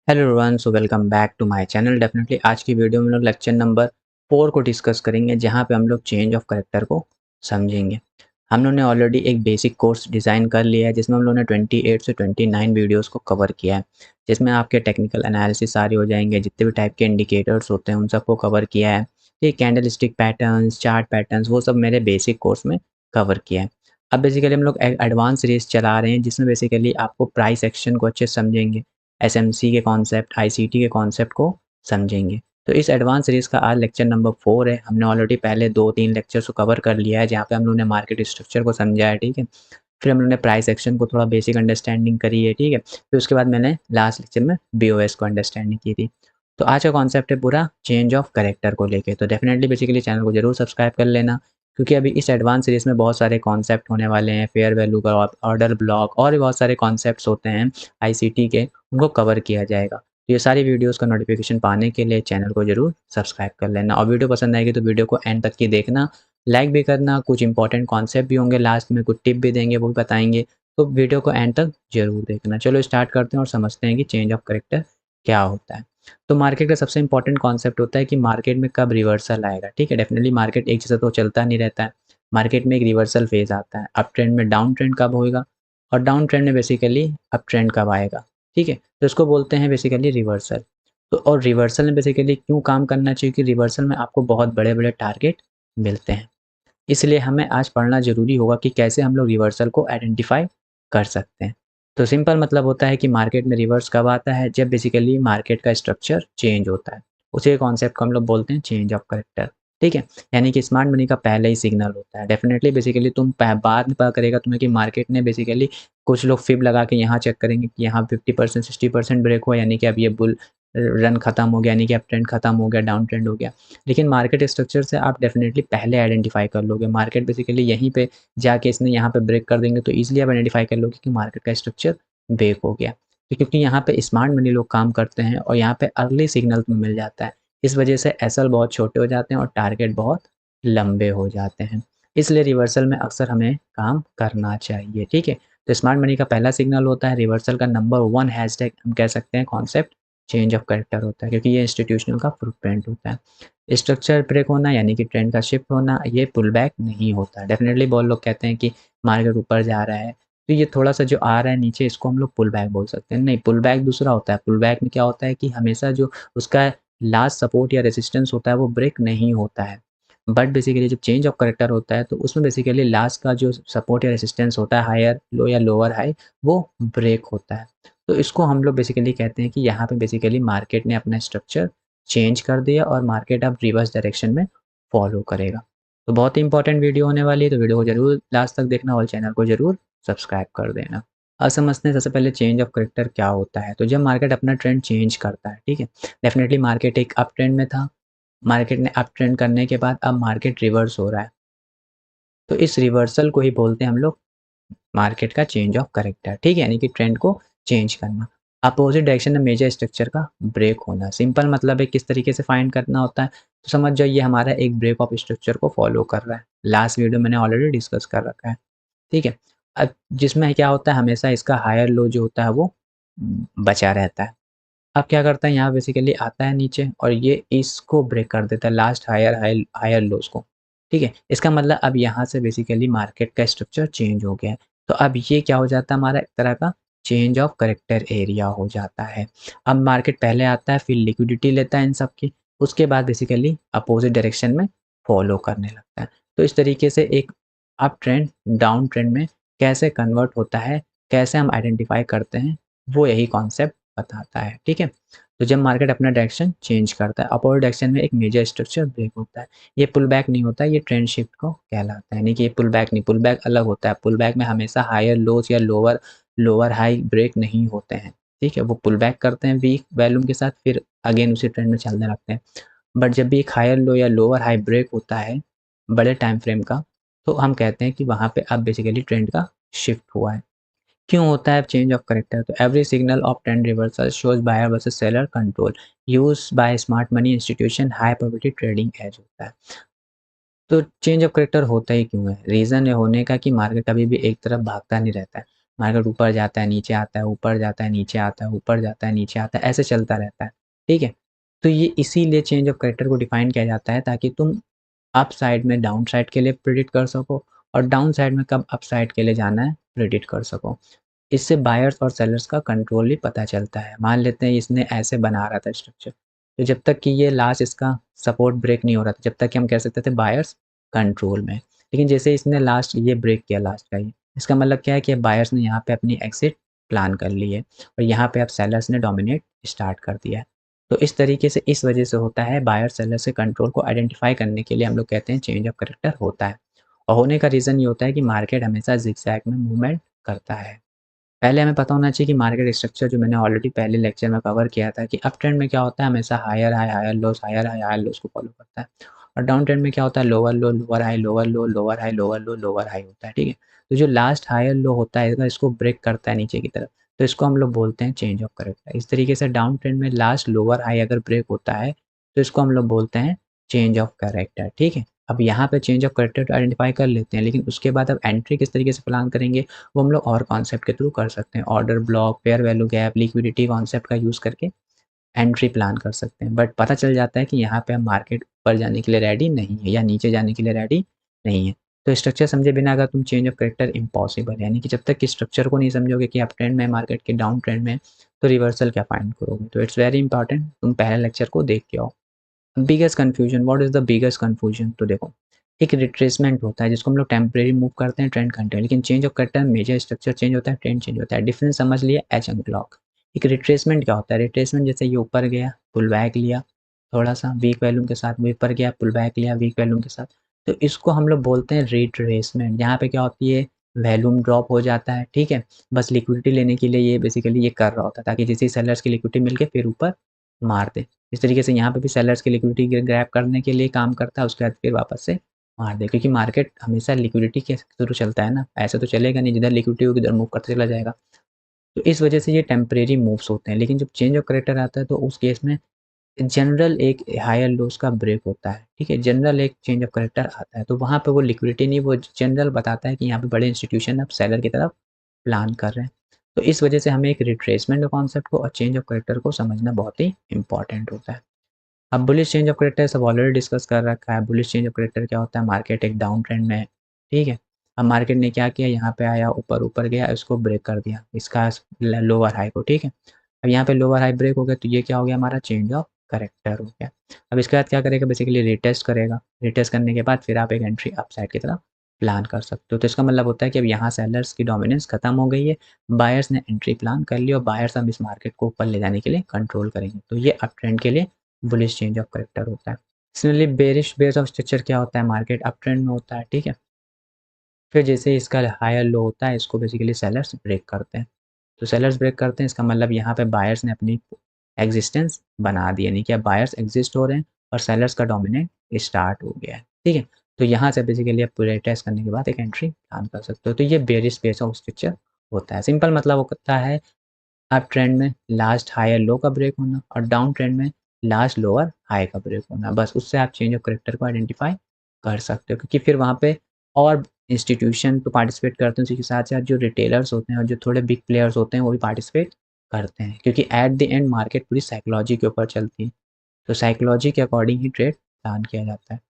Hello everyone, so welcome back to my channel. Definitely आज की video में लोग लेक्चर नंबर 4 को डिस्कस करेंगे, जहां पे हम लोग चेंज ऑफ कैरेक्टर को समझेंगे। हम लोग ने ऑलरेडी एक बेसिक कोर्स डिज़ाइन कर लिया है, जिसमें हम लोगों ने 28 से 29 वीडियोस को कवर किया है, जिसमें आपके टेक्निकल एनालिसिस सारे हो जाएंगे। जितने भी टाइप के इंडिकेटर्स होते हैं उन सबको कवर किया है। ये candle stick patterns, chart patterns, वो सब मेरे बेसिक कोर्स में कवर किया है। अब बेसिकली हम लोग एडवांस रेस चला रहे हैं, जिसमें बेसिकली आपको प्राइस एक्शन को अच्छे से समझेंगे, एसएमसी के कॉन्सेप्ट, आईसीटी के कॉन्सेप्ट को समझेंगे। तो इस एडवांस सीरीज़ का आज लेक्चर नंबर 4 है। हमने ऑलरेडी पहले 2-3 लेक्चर्स को कवर कर लिया है, जहाँ पे हम लोगों ने मार्केट स्ट्रक्चर को समझा है, ठीक है? फिर हम लोगों ने प्राइस एक्शन को थोड़ा बेसिक अंडरस्टैंडिंग करी है, ठीक है? फिर उसके बाद मैंने लास्ट लेक्चर में बीओएस को अंडरस्टैंडिंग की थी। तो आज का कॉन्सेप्ट है पूरा चेंज ऑफ कैरेक्टर को लेके। तो डेफिनेटली बेसिकली चैनल को ज़रूर सब्सक्राइब कर लेना, क्योंकि अभी इस एडवांस सीरीज़ में बहुत सारे कॉन्सेप्ट होने वाले हैं। फेयर वैल्यू का ऑर्डर ब्लॉक और भी बहुत सारे कॉन्सेप्ट्स होते हैं आईसीटी के, उनको कवर किया जाएगा। तो ये सारी वीडियोस का नोटिफिकेशन पाने के लिए चैनल को ज़रूर सब्सक्राइब कर लेना, और वीडियो पसंद आएगी तो वीडियो को एंड तक की देखना, लाइक भी करना। कुछ इंपॉर्टेंट कॉन्सेप्ट भी होंगे, लास्ट में कुछ टिप भी देंगे, वो भी बताएंगे। तो वीडियो को एंड तक जरूर देखना। चलो स्टार्ट करते हैं और समझते हैं कि चेंज ऑफ कैरेक्टर क्या होता है। तो मार्केट का सबसे इंपॉर्टेंट कॉन्सेप्ट होता है कि मार्केट में कब रिवर्सल आएगा, ठीक है? डेफिनेटली मार्केट एक जैसा तो चलता नहीं रहता है। मार्केट में एक रिवर्सल फेज आता है। अप ट्रेंड में डाउन ट्रेंड कब होएगा, और डाउन ट्रेंड में बेसिकली अप ट्रेंड कब आएगा, ठीक है? तो इसको बोलते हैं बेसिकली रिवर्सल। तो और रिवर्सल में बेसिकली क्यों काम करना चाहिए कि रिवर्सल में आपको बहुत बड़े-बड़े टारगेट मिलते हैं। इसलिए हमें आज पढ़ना ज़रूरी होगा कि कैसे हम लोग रिवर्सल को आइडेंटिफ़ाई कर सकते हैं। तो सिंपल मतलब होता है कि मार्केट में रिवर्स कब आता है, जब बेसिकली मार्केट का स्ट्रक्चर चेंज होता है। उसी कॉन्सेप्ट को हम लोग बोलते हैं चेंज ऑफ कैरेक्टर, ठीक है? यानी कि स्मार्ट मनी का पहले ही सिग्नल होता है। डेफिनिटली बेसिकली तुम बाद में पता करेगा तुम्हें कि मार्केट ने बेसिकली, कुछ लोग फिब लगा के यहाँ चेक करेंगे कि यहाँ 50% 60% ब्रेक हुआ, यानी कि अब ये बुल रन खत्म हो गया, यानी कि अब ट्रेंड खत्म हो गया, डाउन ट्रेंड हो गया। लेकिन मार्केट स्ट्रक्चर से आप डेफिनेटली पहले आइडेंटिफाई कर लोगे। मार्केट बेसिकली यहीं पे जाके इसने यहाँ पे ब्रेक कर देंगे, तो ईज़िली आप आइडेंटिफाई कर लोगे कि मार्केट का स्ट्रक्चर ब्रेक हो गया। तो क्योंकि यहाँ पे स्मार्ट मनी लोग काम करते हैं और यहाँ पे अर्ली सिग्नल तुम्हें मिल जाता है। इस वजह से एसएल बहुत छोटे हो जाते हैं और टारगेट बहुत लंबे हो जाते हैं। इसलिए रिवर्सल में अक्सर हमें काम करना चाहिए, ठीक है? तो स्मार्ट मनी का पहला सिग्नल होता है रिवर्सल का नंबर 1 हैशटैग हम कह सकते हैं कॉन्सेप्ट चेंज ऑफ कैरेक्टर होता है, क्योंकि ये इंस्टीट्यूशनल का फुटप्रिंट होता है। स्ट्रक्चर ब्रेक होना यानी कि ट्रेंड का शिफ्ट होना, ये पुल बैक नहीं होता। डेफिनेटली बहुत लोग कहते हैं कि मार्केट ऊपर जा रहा है, तो ये थोड़ा-सा जो आ रहा है नीचे, इसको हम लोग पुल बैक बोल सकते हैं। नहीं, पुल बैक दूसरा होता है। पुल बैक में क्या होता है कि हमेशा जो उसका लास्ट सपोर्ट या रेजिस्टेंस होता है वो ब्रेक नहीं होता है। बट बेसिकली जब चेंज ऑफ कैरेक्टर होता है तो उसमें बेसिकली लास्ट का जो सपोर्ट या रेजिस्टेंस होता है, हायर लो या लोअर हाई, वो ब्रेक होता है। तो इसको हम लोग बेसिकली कहते हैं कि यहाँ पे बेसिकली मार्केट ने अपना स्ट्रक्चर चेंज कर दिया और मार्केट अब रिवर्स डायरेक्शन में फॉलो करेगा। तो बहुत ही इंपॉर्टेंट वीडियो होने वाली है, तो वीडियो को ज़रूर लास्ट तक देखना और चैनल को ज़रूर सब्सक्राइब कर देना। अब समझते हैं सबसे पहले चेंज ऑफ कैरेक्टर क्या होता है। तो जब मार्केट अपना ट्रेंड चेंज करता है, ठीक है? डेफिनेटली मार्केट एक अप ट्रेंड में था, मार्केट ने अप ट्रेंड करने के बाद अब मार्केट रिवर्स हो रहा है। तो इस रिवर्सल को ही बोलते हैं हम लोग मार्केट का चेंज ऑफ कैरेक्टर, ठीक है? यानी कि ट्रेंड को चेंज करना। अपोजिट डायरेक्शन में मेजर स्ट्रक्चर का ब्रेक होना। सिंपल मतलब है किस तरीके से फाइंड करना होता है, तो समझ जाओ ये हमारा एक ब्रेक ऑफ स्ट्रक्चर को फॉलो कर रहा है। लास्ट वीडियो मैंने ऑलरेडी डिस्कस कर रखा है, ठीक है? अब जिसमें क्या होता है, हमेशा इसका हायर लो जो होता है वो बचा रहता है। अब क्या करता है, यहाँ बेसिकली आता है नीचे और ये इसको ब्रेक कर देता है, लास्ट हायर हायर लोज को, ठीक है? इसका मतलब अब यहाँ से बेसिकली मार्केट का स्ट्रक्चर चेंज हो गया है। तो अब ये क्या हो जाता है, हमारा एक तरह का चेंज ऑफ कैरेक्टर एरिया हो जाता है। अब मार्केट पहले आता है, फिर लिक्विडिटी लेता है इन सब की, उसके बाद बेसिकली अपोजिट डायरेक्शन में फॉलो करने लगता है। तो इस तरीके से एक अप ट्रेंड डाउन ट्रेंड में कैसे कन्वर्ट होता है, कैसे हम आइडेंटिफाई करते हैं, वो यही कॉन्सेप्ट बताता है, ठीक है? तो जब मार्केट अपना डायरेक्शन चेंज करता है, अपवर्ड डायरेक्शन में एक मेजर स्ट्रक्चर ब्रेक होता है। ये पुल बैक नहीं होता है, ये ट्रेंड शिफ्ट को कहलाता है। यानी कि ये पुल बैक नहीं, पुल बैक अलग होता है। पुल बैक में हमेशा हायर लोज या लोअर लोअर हाई ब्रेक नहीं होते हैं, ठीक है? वो पुल बैक करते हैं वीक वॉल्यूम के साथ, फिर अगेन उसी ट्रेंड में चलने लगते हैं। बट जब भी एक हायर लो या लोअर हाई ब्रेक होता है बड़े टाइम फ्रेम का, तो हम कहते हैं कि वहाँ पे अब बेसिकली ट्रेंड का शिफ्ट हुआ है। क्यों होता है चेंज ऑफ कैरेक्टर? तो every signal of trend reversal shows buyer versus seller control use by smart money institution high probability trading edge होता है। तो चेंज ऑफ कैरेक्टर होता ही क्यों है? रीज़न ये होने का कि मार्केट कभी भी एक तरफ भागता नहीं रहता है। मार्केट ऊपर जाता है, नीचे आता है, ऊपर जाता है, नीचे आता है, ऊपर जाता है, नीचे आता है, ऐसे चलता रहता है, ठीक है। तो ये इसीलिए चेंज ऑफ कैरेक्टर को डिफाइन किया जाता है ताकि तुम अप साइड में डाउन साइड के लिए प्रेडिक्ट कर सको और डाउन साइड में कब अप साइड के लिए जाना है प्रेडिक्ट कर सको। इससे बायर्स और सेलर्स का कंट्रोल भी पता चलता है। मान लेते हैं इसने ऐसे बना रहा था स्ट्रक्चर, तो जब तक कि ये लास्ट इसका सपोर्ट ब्रेक नहीं हो रहा था, जब तक कि हम कह सकते थे बायर्स कंट्रोल में। लेकिन जैसे इसने लास्ट ये ब्रेक किया लास्ट का ये, इसका मतलब क्या है कि बायर्स ने यहाँ पे अपनी एग्जिट प्लान कर ली है और यहाँ पे अब सेलर्स ने डोमिनेट स्टार्ट कर दिया है। तो इस तरीके से इस वजह से होता है, बायर सेलर से कंट्रोल को आइडेंटिफाई करने के लिए हम लोग कहते हैं चेंज ऑफ कैरेक्टर होता है। और होने का रीज़न ये होता है कि मार्केट हमेशा जिगजैग में मूवमेंट करता है। पहले हमें पता होना चाहिए कि मार्केट स्ट्रक्चर जो मैंने ऑलरेडी पहले लेक्चर में कवर किया था कि अप ट्रेंड में क्या होता है, हमेशा higher high higher lows, higher high higher lows को फॉलो करता है। और डाउन ट्रेंड में क्या होता है, lower low lower high, lower low lower high, lower low lower high होता है, ठीक है। तो जो लास्ट हायर लो होता है अगर इसको ब्रेक करता है नीचे की तरफ, तो इसको हम लोग बोलते हैं चेंज ऑफ करेक्टर। इस तरीके से डाउन ट्रेंड में लास्ट लोअर हाई अगर ब्रेक होता है तो इसको हम लोग बोलते हैं चेंज ऑफ करेक्टर, ठीक है। अब यहाँ पे चेंज ऑफ करेक्टर आइडेंटिफाई कर लेते हैं, लेकिन उसके बाद अब एंट्री किस तरीके से प्लान करेंगे वो हम लोग और कॉन्सेप्ट के थ्रू कर सकते हैं। Order block, fair value gap, liquidity concept का यूज़ करके एंट्री प्लान कर सकते हैं। बट पता चल जाता है कि यहाँ पे हम मार्केट ऊपर जाने के लिए रेडी नहीं है या नीचे जाने के लिए रेडी नहीं है। तो स्ट्रक्चर समझे बिना अगर तुम चेंज ऑफ करेक्टर इम्पॉसिबल है, यानी कि जब तक कि स्ट्रक्चर को नहीं समझोगे कि आप ट्रेंड में मार्केट के डाउन ट्रेंड में, तो रिवर्सल क्या फाइंड करोगे। तो इट्स वेरी इंपॉर्टेंट तुम पहले लेक्चर को देख के आओ। Biggest confusion, what is the biggest confusion. तो देखो, एक रिट्रेसमेंट होता है जिसको हम लोग टेम्परेरी मूव करते हैं, ट्रेंड करते हैं, लेकिन चेंज ऑफ करते हैं मेजर स्ट्रक्चर चेंज होता है, ट्रेंड चेंज होता है। डिफरेंस समझ लिया, एच अनक्लॉक। एक रिट्रेसमेंट क्या होता है, रिट्रेसमेंट जैसे ये ऊपर गया, पुल बैक लिया, थोड़ा सा वीक वैल्यूम के साथ, ऊपर गया, पुल बैक लिया वीक वैल्यूम के साथ, तो इसको हम लोग बोलते हैं रिट्रेसमेंट। यहाँ पे क्या होती है, वैल्यूम ड्रॉप हो जाता है, ठीक है। बस लिक्विडिटी लेने के लिए ये बेसिकली ये कर रहा होता है ताकि जैसे सेलर्स की लिक्विडिटी मिलके फिर ऊपर मार दे। इस तरीके से यहाँ पे भी सेलर्स की लिक्विडिटी ग्रैब करने के लिए काम करता है, उसके बाद फिर वापस से मार दे, क्योंकि मार्केट हमेशा लिक्विडिटी के थ्रू चलता है ना, ऐसे तो चलेगा नहीं जिधर लिक्विडिटी होगी उधर मूव करते चला जाएगा। तो इस वजह से ये टेम्परेरी मूव्स होते हैं। लेकिन जब चेंज ऑफ कैरेक्टर आता है तो उस केस में जनरल एक हायर लोस का ब्रेक होता है, ठीक है। जनरल एक चेंज ऑफ कैरेक्टर आता है तो वहाँ पे वो लिक्विडिटी नहीं, वो जनरल बताता है कि यहाँ पे बड़े इंस्टीट्यूशन अब सेलर की तरफ प्लान कर रहे हैं। तो इस वजह से हमें एक रिट्रेसमेंट कॉन्सेप्ट को और चेंज ऑफ कैरेक्टर को समझना बहुत ही इंपॉर्टेंट होता है। अब बुलिश चेंज ऑफ कैरेक्टर सब ऑलरेडी डिस्कस कर रखा है। बुलिश चेंज ऑफ कैरेक्टर क्या होता है, मार्केट एक डाउन ट्रेंड में है, ठीक है। अब मार्केट ने क्या किया, यहाँ पे आया, ऊपर ऊपर गया, इसको ब्रेक कर दिया, इसका लोअर हाई को, ठीक है। अब यहाँ पे लोअर हाई ब्रेक हो गया तो ये क्या हो गया, हमारा चेंज ऑफ करेक्टर हो गया। अब इसके बाद क्या करेगा, बेसिकली रिटेस्ट करेगा। रिटेस्ट करने के बाद फिर आप एक एंट्री अप साइड की तरफ प्लान कर सकते हो। तो इसका मतलब होता है कि अब यहाँ सेलर्स की डोमिनेंस खत्म हो गई है, बायर्स ने एंट्री प्लान कर ली और बायर्स अब इस मार्केट को ऊपर ले जाने के लिए कंट्रोल करेंगे। तो ये अप ट्रेंड के लिए बुलिश चेंज ऑफ करेक्टर होता है। Similarly bearish base of structure क्या होता है, मार्केट अप ट्रेंड में होता है, ठीक है। फिर जैसे इसका हायर लो होता है, इसको बेसिकली सेलर्स ब्रेक करते हैं। तो सेलर्स ब्रेक करते हैं, इसका मतलब यहाँ पे बायर्स ने अपनी एग्जिस्टेंस बना दी, यानी कि अब बायर्स एग्जिस्ट हो रहे हैं और सेलर्स का डोमिनेट स्टार्ट हो गया है, ठीक है। तो यहाँ से बेसिकली आप पूरे टेस्ट करने के बाद एक एंट्री प्लान कर सकते हो। तो ये बेरिश बेस ऑफ स्ट्रक्चर होता है। सिंपल मतलब होता है अप ट्रेंड में लास्ट हायर लो का ब्रेक होना और डाउन ट्रेंड में लास्ट लोअर हाई का ब्रेक होना। बस उससे आप चेंज ऑफ करेक्टर को आइडेंटिफाई कर सकते हो, क्योंकि फिर वहाँ पे और इंस्टीट्यूशन तो पार्टिसिपेट करते हैं, उसी के साथ साथ जो रिटेलर्स होते हैं और जो थोड़े बिग प्लेयर्स होते हैं वो भी पार्टिसिपेट करते हैं, क्योंकि एट द एंड मार्केट पूरी साइकोलॉजी के ऊपर चलती है। तो साइकोलॉजी के अकॉर्डिंग ही ट्रेड प्लान किया जाता है।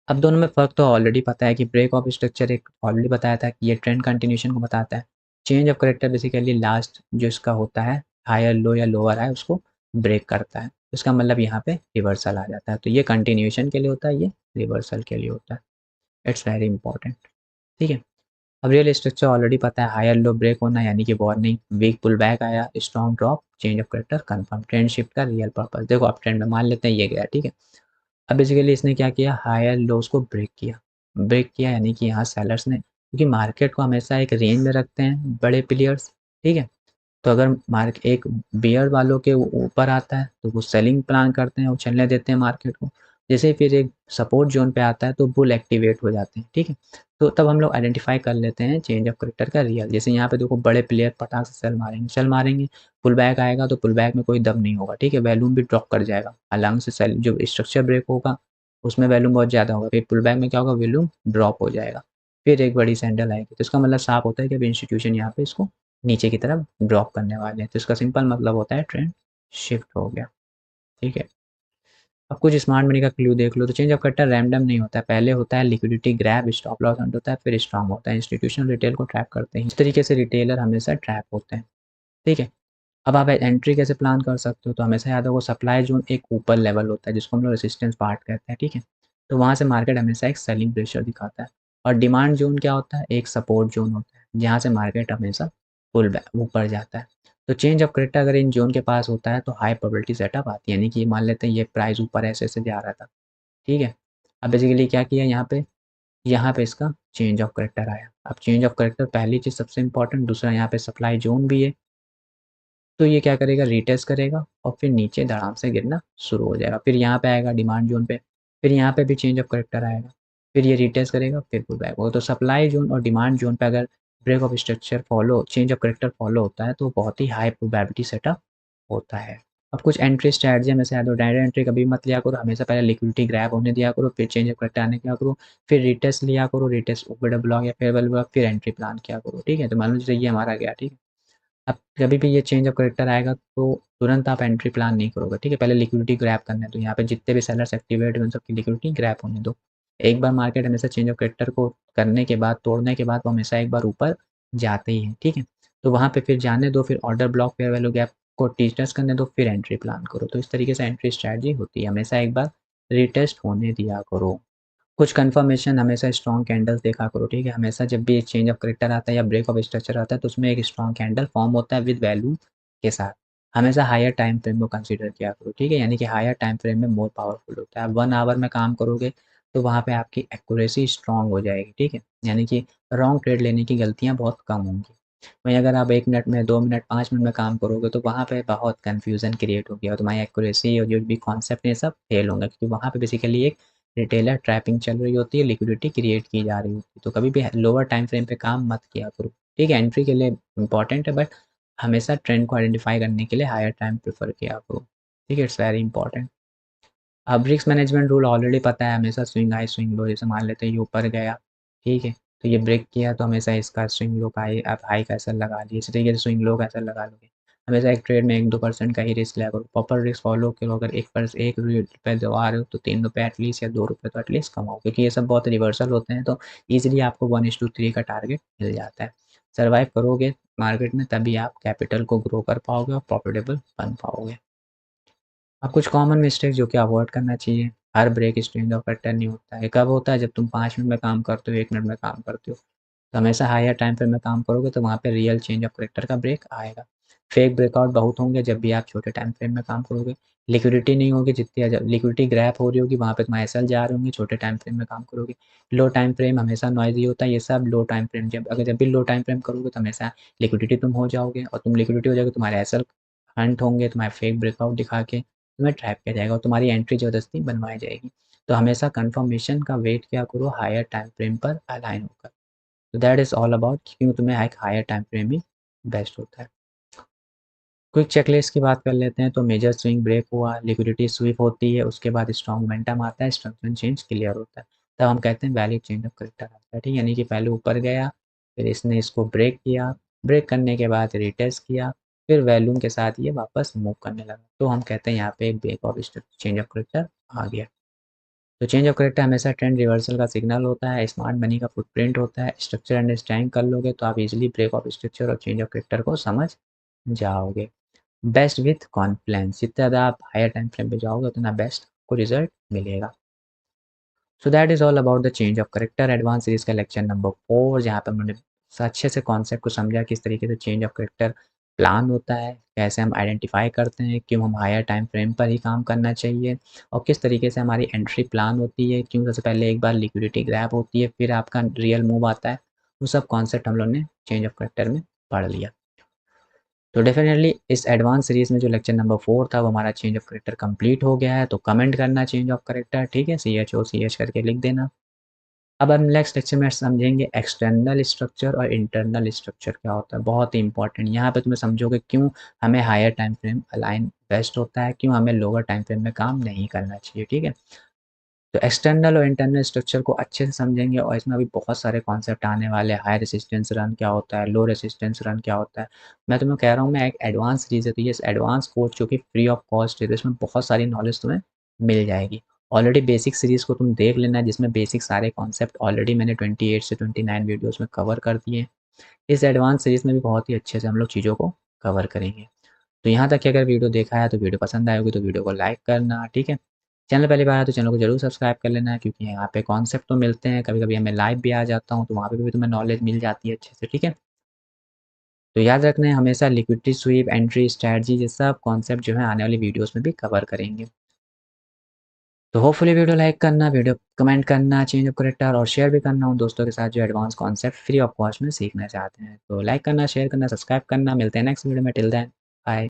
अब दोनों में फ़र्क तो ऑलरेडी पता है कि ब्रेक ऑफ स्ट्रक्चर एक ऑलरेडी बताया था कि ये ट्रेंड कंटिन्यूशन को बताता है। Change of character basically last जो इसका होता है हायर लो या लोअर हाई उसको ब्रेक करता है। इसका मतलब यहाँ पे रिवर्सल आ जाता है। तो ये कंटिन्यूशन के लिए होता है, ये रिवर्सल के लिए होता है। इट्स वेरी इंपॉर्टेंट, ठीक है। अब रियल स्ट्रक्चर ऑलरेडी पता है, हायर लो ब्रेक होना यानी कि वार्निंग, वीक पुल बैक आया, strong drop, change of character confirm, trend shift का रियल पर्पस। देखो अब ट्रेंड में मान लेते हैं ये गया, ठीक है। अब बेसिकली इसने क्या किया, हायर लोस को ब्रेक किया। ब्रेक किया यानी कि यहाँ सेलर्स ने, क्योंकि मार्केट को हमेशा एक रेंज में रखते हैं बड़े प्लेयर्स, ठीक है। तो अगर मार्क एक बियर वालों के ऊपर आता है तो वो सेलिंग प्लान करते हैं, वो चलने देते हैं मार्केट को। जैसे फिर एक सपोर्ट जोन पे आता है तो बुल एक्टिवेट हो जाते हैं, ठीक है। तो तब हम लोग आइडेंटिफाई कर लेते हैं चेंज ऑफ करेक्टर का रियल। जैसे यहाँ पे देखो बड़े प्लेयर पटाख से सेल मारेंगे, पुल बैक आएगा तो पुल बैक में कोई दम नहीं होगा, ठीक है। वैल्यूम भी ड्रॉप कर जाएगा, अलग से सेल जो स्ट्रक्चर ब्रेक होगा उसमें वैल्यूम बहुत ज़्यादा होगा, फिर पुल बैक में क्या होगा, वैल्यूम ड्रॉप हो जाएगा। फिर एक बड़ी सैंडल आएगी। तो इसका मतलब साफ होता है कि अब इंस्टीट्यूशन यहाँ पे इसको नीचे की तरफ ड्रॉप करने वाले हैं। तो इसका सिंपल मतलब होता है ट्रेंड शिफ्ट हो गया। ठीक है, अब कुछ स्मार्ट मनी का क्लू देख लो। तो चेंज ऑफ कट्टर रैंडम नहीं होता है, पहले होता है liquidity grab, stop loss Hunt होता है, फिर स्ट्रांग होता है। इंस्टीट्यूशन रिटेल को ट्रैप करते हैं, इस तरीके से रिटेलर हमेशा ट्रैप होते हैं। ठीक है, अब आप एंट्री कैसे प्लान कर सकते हो? तो हमेशा याद होगा सप्लाई जोन एक ऊपर लेवल होता है जिसको हम लोग रेसिस्टेंस पार्ट कहते हैं। ठीक है, तो वहाँ से मार्केट हमेशा एक सेलिंग प्रेशर दिखाता है। और डिमांड जोन क्या होता है? एक सपोर्ट जोन होता है जहाँ से मार्केट हमेशा पुल बैक ऊपर जाता है। तो चेंज ऑफ करेक्टर अगर इन जोन के पास होता है तो हाई प्रोबेबिलिटी सेटअप आती है, यानी कि मान लेते हैं ये प्राइस ऊपर ऐसे ऐसे जा रहा था। ठीक है, अब बेसिकली क्या किया यहाँ पे इसका चेंज ऑफ करेक्टर आया। अब चेंज ऑफ करेक्टर पहली चीज़ सबसे इंपॉर्टेंट, दूसरा यहाँ पे सप्लाई जोन भी है। तो ये क्या करेगा? रीटेस्ट करेगा और फिर नीचे धड़ाम से गिरना शुरू हो जाएगा। फिर यहाँ पे आएगा डिमांड जोन पे, फिर यहाँ पे भी चेंज ऑफ करेक्टर आएगा, फिर ये रीटेस्ट करेगा, फिर पुल बैक होगा। तो सप्लाई जोन और डिमांड जोन पे अगर break of structure follow, change of character follow होता है तो बहुत ही हाई प्रोबेबिलिटी सेटअप होता है। अब कुछ एंट्री स्ट्रैटेजी में से याद हो, डायरेक्ट एंट्री कभी मत लिया करो, हमेशा पहले लिक्विडिटी ग्रैब होने दिया करो, फिर चेंज ऑफ करेक्टर आने किया करो, फिर रीटेस्ट लिया करो, रीटेस्ट ऊपर ब्लॉक या फेयरवेल ब्लॉक, फिर एंट्री प्लान किया करो। ठीक है, तो मान लो जैसे ये हमारा गया। ठीक है, अब कभी भी ये चेंज ऑफ करेक्टर आएगा तो तुरंत आप एंट्री प्लान नहीं करोगे। ठीक है, पहले लिक्विडिटी ग्रैब करना है, तो यहाँ पे जितने भी सेलर्स एक्टिवेट हुए उन सबकी लिक्विडिटी ग्रैब होने दो। एक बार मार्केट हमेशा चेंज ऑफ करेक्टर को करने के बाद, तोड़ने के बाद वो हमेशा एक बार ऊपर जाते ही हैं। ठीक है, तो वहाँ पे फिर जाने दो, फिर order block fair value gap को टेस्ट करने दो, फिर एंट्री प्लान करो। तो इस तरीके से एंट्री स्ट्रैटेजी होती है, हमेशा एक बार रीटेस्ट होने दिया करो। कुछ कंफर्मेशन, हमेशा स्ट्रॉन्ग कैंडल्स देखा करो। ठीक है, हमेशा जब भी एक चेंज ऑफ करेक्टर आता है या ब्रेक ऑफ स्ट्रक्चर आता है तो उसमें एक स्ट्रॉन्ग कैंडल फॉर्म होता है विद वैल्यू के साथ। हमेशा हायर टाइम फ्रेम को कंसीडर किया करो। ठीक है, यानी कि हायर टाइम फ्रेम में मोर पावरफुल होता है। आप 1 आवर में काम करोगे तो वहाँ पे आपकी एक्यूरेसी स्ट्रॉन्ग हो जाएगी। ठीक है, यानी कि रॉन्ग ट्रेड लेने की गलतियाँ बहुत कम होंगी। वहीं अगर आप 1 मिनट में, 2 मिनट, 5 मिनट में काम करोगे तो वहाँ पे बहुत कन्फ्यूज़न क्रिएट होगी और तुम्हारी एक्यूरेसी और जो भी कॉन्सेप्ट है सब फेल होंगे, क्योंकि वहाँ पे बेसिकली एक रिटेलर ट्रैपिंग चल रही होती है, लिक्विडिटी क्रिएट की जा रही होती है। तो कभी भी लोअर टाइम फ्रेम पे काम मत किया करो। ठीक है, एंट्री के लिए इंपॉर्टेंट है बट हमेशा ट्रेंड को आइडेंटिफाई करने के लिए हायर टाइम प्रेफर किया करो। ठीक है, इट्स वेरी इंपॉर्टेंट। अब रिस्क मैनेजमेंट रूल ऑलरेडी पता है, हमेशा स्विंग हाई स्विंग लो। जैसे मान लेते हैं ये ऊपर गया, ठीक है, तो ये ब्रेक किया तो हमेशा इसका स्विंग लो का हाई, आप हाई कैसे लगा लिए, इसी तरीके से स्विंग लो कैसे लगा लोगे। हमेशा एक ट्रेड में 1-2% का ही रिस्क लिया करो, प्रॉपर रिस्क फॉलो करो। अगर एक रुपये दबा रहे हो तो 3 रुपये एटलीस्ट या 2 रुपये तो एटलीस्ट कमाओ, क्योंकि ये सब बहुत रिवर्सल होते हैं तो ईजिली आपको 1:3 का टारगेट मिल जाता है। सर्वाइव करोगे मार्केट में तभी आप कैपिटल को ग्रो कर पाओगे और प्रॉफिटेबल बन पाओगे। अब कुछ कॉमन मिस्टेक जो कि अवॉइड करना चाहिए, हर ब्रेक स्ट्रेंज ऑफ पैटर्न नहीं होता है। कब होता है? जब तुम 5 मिनट में काम करते हो, 1 मिनट में काम करते हो। तो हमेशा हायर टाइम फ्रेम में काम करोगे तो वहाँ पे रियल चेंज ऑफ करेक्टर का ब्रेक आएगा। फेक ब्रेकआउट बहुत होंगे जब भी आप छोटे टाइम फ्रेम में काम करोगे। लिक्विडिटी नहीं होगी, जितनी लिक्विडिटी ग्रैप हो रही होगी वहाँ पे तुम्हारे एसएल जा रहे होंगे, छोटे टाइम फ्रेम में काम करोगे। लो टाइम फ्रेम हमेशा नॉइज़ी होता है, ये सब लो टाइम फ्रेम, जब भी लो टाइम फ्रेम करोगे तो हमेशा लिक्विडिटी तुम हो जाओगे, और तुम लिक्विडिटी हो जाओगे तुम्हारे एसएल हंट होंगे, तुम्हारे फेक ब्रेकआउट दिखा के तुम्हें ट्रैप किया जाएगा और तुम्हारी एंट्री ज़बरदस्ती बनवाई जाएगी। तो हमेशा कंफर्मेशन का वेट किया करो हायर टाइम फ्रेम पर अलाइन होकर। तो दैट इज़ ऑल अबाउट, क्योंकि तुम्हें एक हायर टाइम फ्रेम ही बेस्ट होता है। क्विक चेकलिस्ट की बात कर लेते हैं। तो मेजर स्विंग ब्रेक हुआ, लिक्विडिटी स्वीप होती है, उसके बाद स्ट्रॉन्ग मोमेंटम आता है, स्ट्रक्चर चेंज क्लियर होता है, तब हम कहते हैं वैलिड चेंज ऑफ करेक्टर आता है। ठीक है, यानी कि पहले ऊपर गया, फिर इसने इसको ब्रेक किया, ब्रेक करने के बाद रिटेस्ट किया, फिर वैल्यूम के साथ ये वापस मूव करने लगा, तो हम कहते हैं यहाँ पे एक break of change of character आ गया। तो चेंज ऑफ करेक्टर हमेशा ट्रेंड रिवर्सल का सिग्नल होता है, स्मार्ट मनी का फुटप्रिंट होता है। स्ट्रक्चर अंडरस्टैंड कर लोगे तो आप इजीली ब्रेक ऑफ स्ट्रक्चर और चेंज ऑफ करेक्टर को समझ जाओगे। बेस्ट विथ कॉन्फ्लेंस, जितना ज़्यादा आप हायर टाइम फ्रेम पे जाओगे उतना बेस्ट को रिजल्ट मिलेगा। So that is all about the change of character advance series का लेक्चर नंबर 4, जहाँ पे हमने अच्छे से कॉन्सेप्ट को समझा, किस तरीके से चेंज ऑफ करेक्टर प्लान होता है, कैसे हम आइडेंटिफाई करते हैं, क्यों हम हायर टाइम फ्रेम पर ही काम करना चाहिए, और किस तरीके से हमारी एंट्री प्लान होती है, क्यों सबसे पहले एक बार लिक्विडिटी ग्रैब होती है फिर आपका रियल मूव आता है। वो सब कॉन्सेप्ट हम लोग ने चेंज ऑफ करेक्टर में पढ़ लिया। तो डेफिनेटली इस एडवांस सीरीज़ में जो लेक्चर नंबर 4 था वो हमारा चेंज ऑफ करेक्टर कंप्लीट हो गया है। तो कमेंट करना चेंज ऑफ करेक्टर, ठीक है, CHO करके लिख देना। अब हम नेक्स्ट लेक्चर में समझेंगे एक्सटर्नल स्ट्रक्चर और इंटरनल स्ट्रक्चर क्या होता है, बहुत ही इंपॉर्टेंट। यहाँ पे तुम्हें समझोगे क्यों हमें higher time frame align best होता है, क्यों हमें लोअर टाइम फ्रेम में काम नहीं करना चाहिए। ठीक है, तो एक्सटर्नल और इंटरनल स्ट्रक्चर को अच्छे से समझेंगे और इसमें अभी बहुत सारे कॉन्सेप्ट आने वाले हैं। हाई रेसिस्टेंस रन क्या होता है, लो रेसिस्टेंस रन क्या होता है। मैं तुम्हें कह रहा हूँ मैं एक एडवांस सीरीज़ है, तो ये एडवांस कोर्स जो कि फ्री ऑफ कॉस्ट है, तो इसमें बहुत सारी नॉलेज तुम्हें मिल जाएगी। ऑलरेडी बेसिक सीरीज़ को तुम देख लेना, जिसमें बेसिक सारे कॉन्सेप्ट ऑलरेडी मैंने 28 से 29 वीडियोज़ में कवर कर दिए हैं। इस एडवांस सीरीज़ में भी बहुत ही अच्छे से हम लोग चीज़ों को कवर करेंगे। तो यहाँ तक कि अगर वीडियो देखा है तो वीडियो पसंद आई होगी तो वीडियो को लाइक करना, ठीक है। चैनल पहली बार आया तो चैनल को जरूर सब्सक्राइब कर लेना है, क्योंकि यहाँ पे कॉन्सेप्ट तो मिलते हैं, कभी कभी मैं लाइव भी आ जाता हूँ तो वहाँ पे भी तुम्हें नॉलेज मिल जाती है अच्छे से, ठीक है। तो याद रखना है हमेशा लिक्विडिटी स्वीप, एंट्री स्ट्रैटेजी, ये सब कॉन्सेप्ट जो है आने वाली वीडियोस में भी कवर करेंगे। तो होपफुली वीडियो लाइक करना, वीडियो कमेंट करना, चेंज ऑफ करेक्टर और शेयर भी करना उन दोस्तों के साथ जो advance concept free of cost में सीखना चाहते हैं। तो लाइक करना, शेयर करना, सब्सक्राइब करना। मिलते हैं नेक्स्ट वीडियो में। Till then bye.